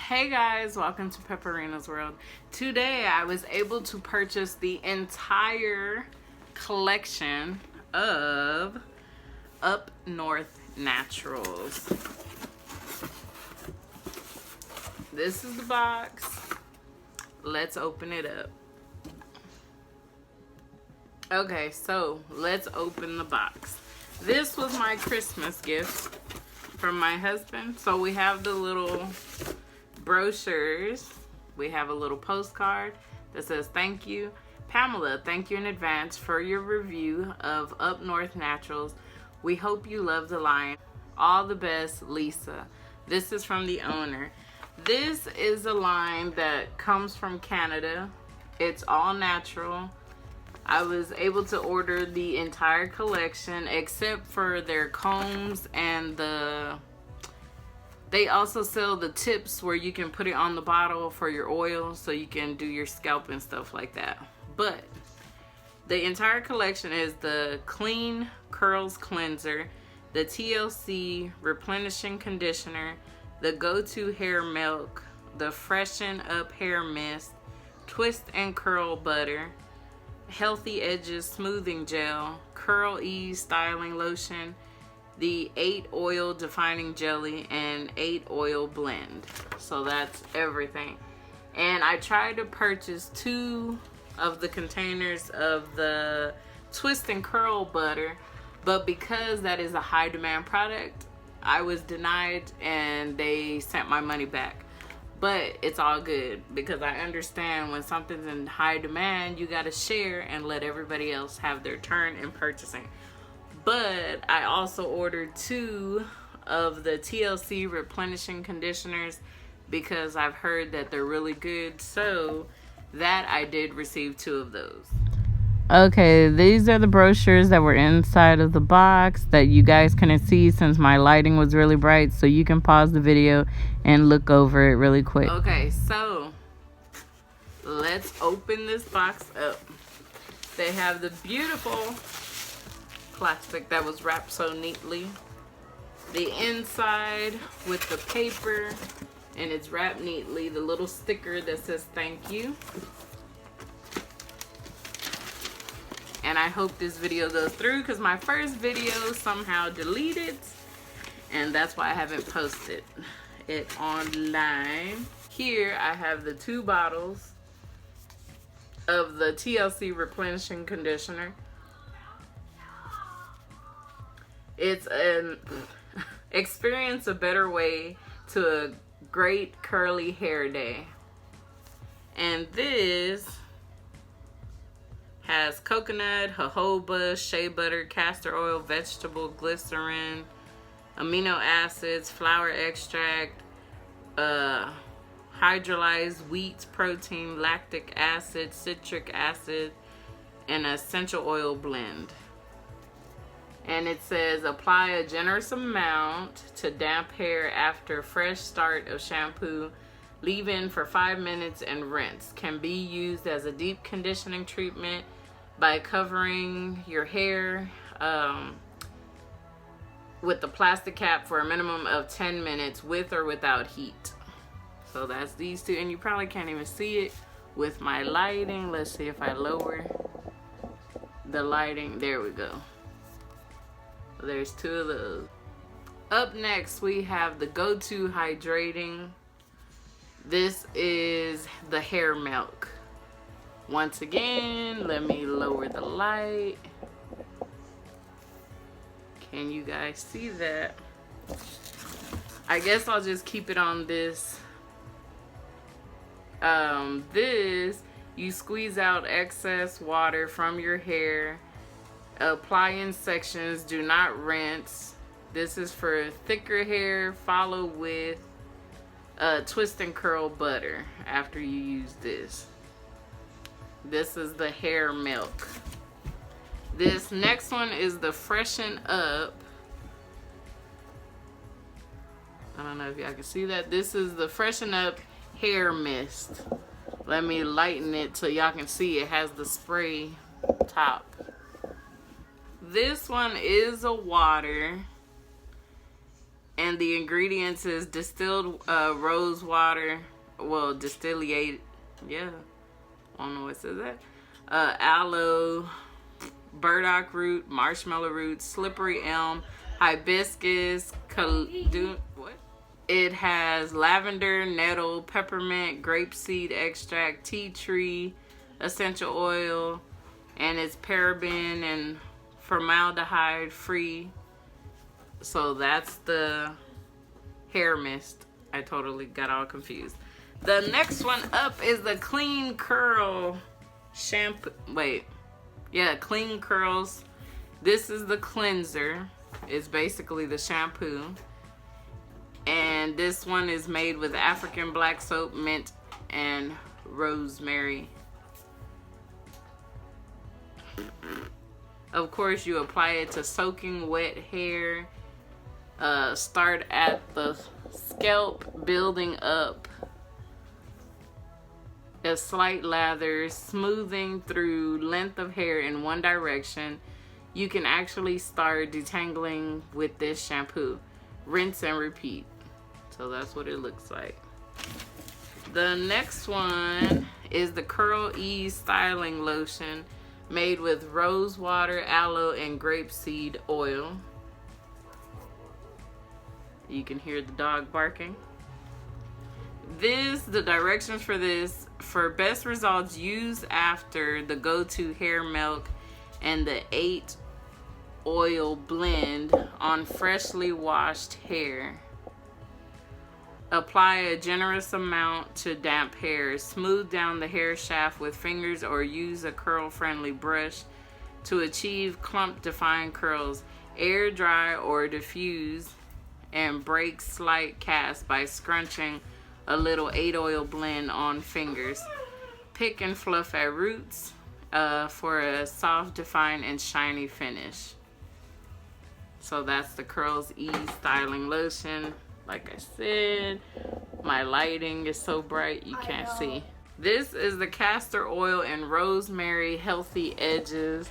Hey guys, welcome to Pepperina's World. Today I was able to purchase the entire collection of Up North Naturals. This is the box. Let's open it up. Okay, so let's open the box. This was my Christmas gift from my husband. So we have the little brochures. We have a little postcard that says thank you Pamela, thank you in advance for your review of Up North Naturals. We hope you love the line. All the best, Lisa. This is from the owner. This is a line that comes from Canada. It's all natural. I was able to order the entire collection except for their combs and they also sell the tips where you can put it on the bottle for your oil so you can do your scalp and stuff like that. But the entire collection is the Clean Curls Cleanser, the TLC Replenishing Conditioner, the Go-To Hair Milk, the Freshen Up Hair Mist, Twist and Curl Butter, Healthy Edges Smoothing Gel, Curl Ease Styling Lotion, the 8 Oil Defining Jelly, and 8 Oil Blend. So that's everything. And I tried to purchase 2 of the containers of the Twist and Curl Butter, but because that is a high demand product, I was denied and they sent my money back. But it's all good because I understand when something's in high demand, you gotta share and let everybody else have their turn in purchasing. But I also ordered 2 of the TLC Replenishing Conditioners because I've heard that they're really good. So that I did receive 2 of those. Okay, these are the brochures that were inside of the box that you guys couldn't see since my lighting was really bright. So you can pause the video and look over it really quick. Okay, so let's open this box up. They have the beautiful plastic that was wrapped so neatly. The inside with the paper, and it's wrapped neatly. The little sticker that says thank you. And I hope this video goes through because my first video somehow deleted, and that's why I haven't posted it online. Here I have the 2 bottles of the TLC Replenishing Conditioner. It's an experience a better way to a great curly hair day. And this has coconut, jojoba, shea butter, castor oil, vegetable glycerin, amino acids, flour extract, hydrolyzed wheat protein, lactic acid, citric acid, and essential oil blend. And it says apply a generous amount to damp hair after fresh start of shampoo. Leave in for 5 minutes and rinse. Can be used as a deep conditioning treatment by covering your hair with the plastic cap for a minimum of 10 minutes with or without heat. So that's these 2, and you probably can't even see it with my lighting. Let's see if I lower the lighting. There we go. There's 2 of those. Up next we have the Go-To Hydrating. This is the hair milk. Once again, let me lower the light. Can you guys see that? I guess I'll just keep it on this. This, you squeeze out excess water from your hair. Apply in sections, do not rinse. This is for thicker hair. Follow with twist and curl butter after you use this. This is the hair milk. This next one is the Freshen Up. I don't know if y'all can see that. This is the Freshen Up Hair Mist. Let me lighten it so y'all can see it has the spray top. This one is a water. And the ingredients is distilled rose water, well, distillate, yeah, I don't know what says that, aloe, burdock root, marshmallow root, slippery elm, hibiscus, what? It has lavender, nettle, peppermint, grapeseed extract, tea tree, essential oil, and it's paraben and formaldehyde free. So that's the hair mist. I totally got all confused. The next one up is the Clean Curl shampoo. Wait. Yeah, Clean Curls. This is the cleanser. It's basically the shampoo. And this one is made with African black soap, mint, and rosemary. Of course, you apply it to soaking wet hair. Start at the scalp, building up a slight lather, smoothing through length of hair in one direction. You can actually start detangling with this shampoo. Rinse and repeat. So that's what it looks like. The next one is the Curl Ease Styling Lotion, made with rose water, aloe, and grapeseed oil. You can hear the dog barking. The directions for this: for best results, use after the go-to hair milk and the 8 oil blend on freshly washed hair. Apply a generous amount to damp hair. Smooth down the hair shaft with fingers or use a curl-friendly brush to achieve clump-defined curls. Air dry or diffuse and break slight cast by scrunching a little 8 oil blend on fingers. Pick and fluff at roots for a soft, defined, and shiny finish. So that's the Curls Ease Styling Lotion. Like I said, my lighting is so bright you can't see. This is the Castor Oil and Rosemary Healthy Edges.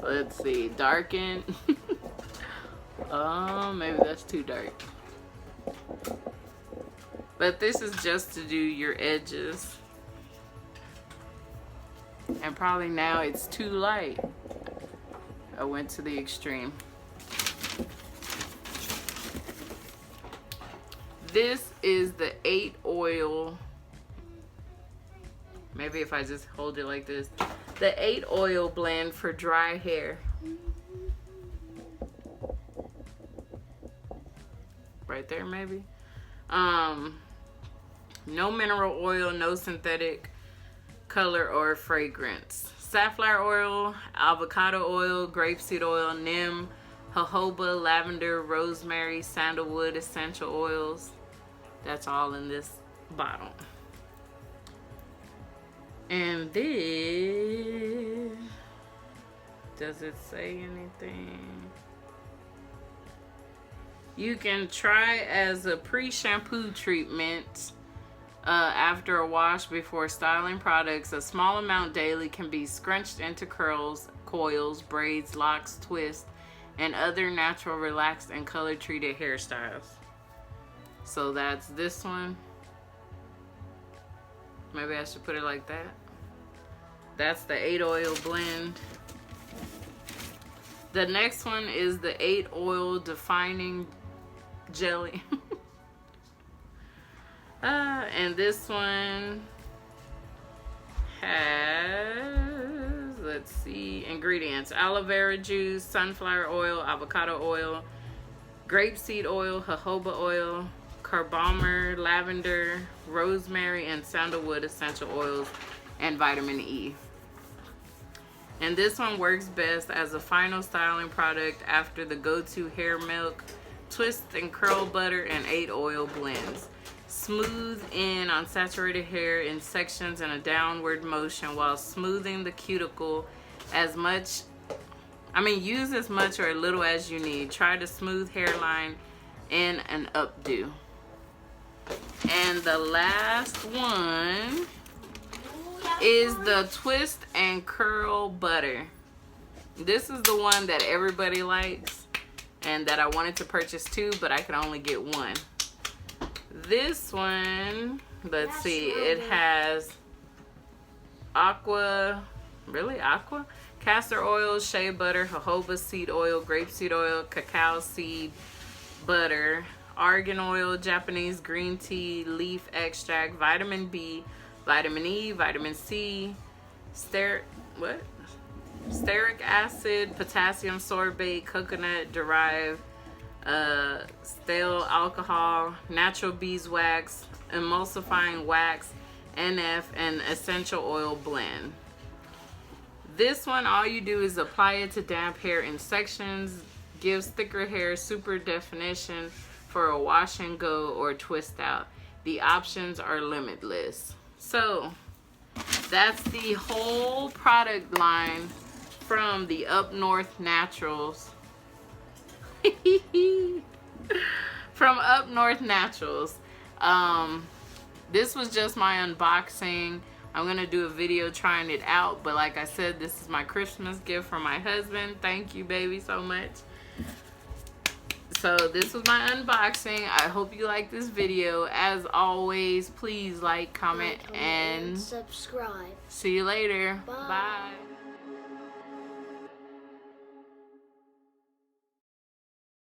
Let's see, darken. Maybe that's too dark. But this is just to do your edges. And probably now it's too light. I went to the extreme. This is the 8 oil. Maybe if I just hold it like this. The 8 oil blend for dry hair. Right there, maybe. No mineral oil, no synthetic color or fragrance. Safflower oil, avocado oil, grapeseed oil, neem, jojoba, lavender, rosemary, sandalwood, essential oils. That's all in this bottle. And this, does it say anything? You can try as a pre-shampoo treatment after a wash before styling products. A small amount daily can be scrunched into curls, coils, braids, locks, twists, and other natural, relaxed, and color-treated hairstyles. So that's this one. Maybe I should put it like that. That's the 8 oil blend. The next one is the 8 oil defining jelly. And this one has, let's see, ingredients: aloe vera juice, sunflower oil, avocado oil, grapeseed oil, jojoba oil, carbomer, lavender, rosemary, and sandalwood essential oils, and vitamin E. And this one works best as a final styling product after the go-to hair milk, twist and curl butter, and 8 oil blends. Smooth in on saturated hair in sections in a downward motion while smoothing the cuticle as much. Use as much or a little as you need. Try to smooth hairline in an updo. And the last one is the twist and curl butter. This is the one that everybody likes, and that I wanted to purchase 2, but I could only get 1. This one, let's see, it has aqua, castor oil, shea butter, jojoba seed oil, grapeseed oil, cacao seed butter, argan oil, Japanese green tea, leaf extract, vitamin B, vitamin E, vitamin C, stearic acid, potassium sorbate, coconut derived stale alcohol, natural beeswax, emulsifying wax, NF, and essential oil blend. This one, all you do is apply it to damp hair in sections, gives thicker hair super definition for a wash and go or twist out. The options are limitless. So that's the whole product line from the Up North Naturals. From Up North Naturals. This was just my unboxing. I'm gonna do a video trying it out, but like I said, this is my Christmas gift from my husband. Thank you, baby, so much. So this was my unboxing. I hope you like this video. As always, please like, comment, and subscribe. See you later. Bye. Bye.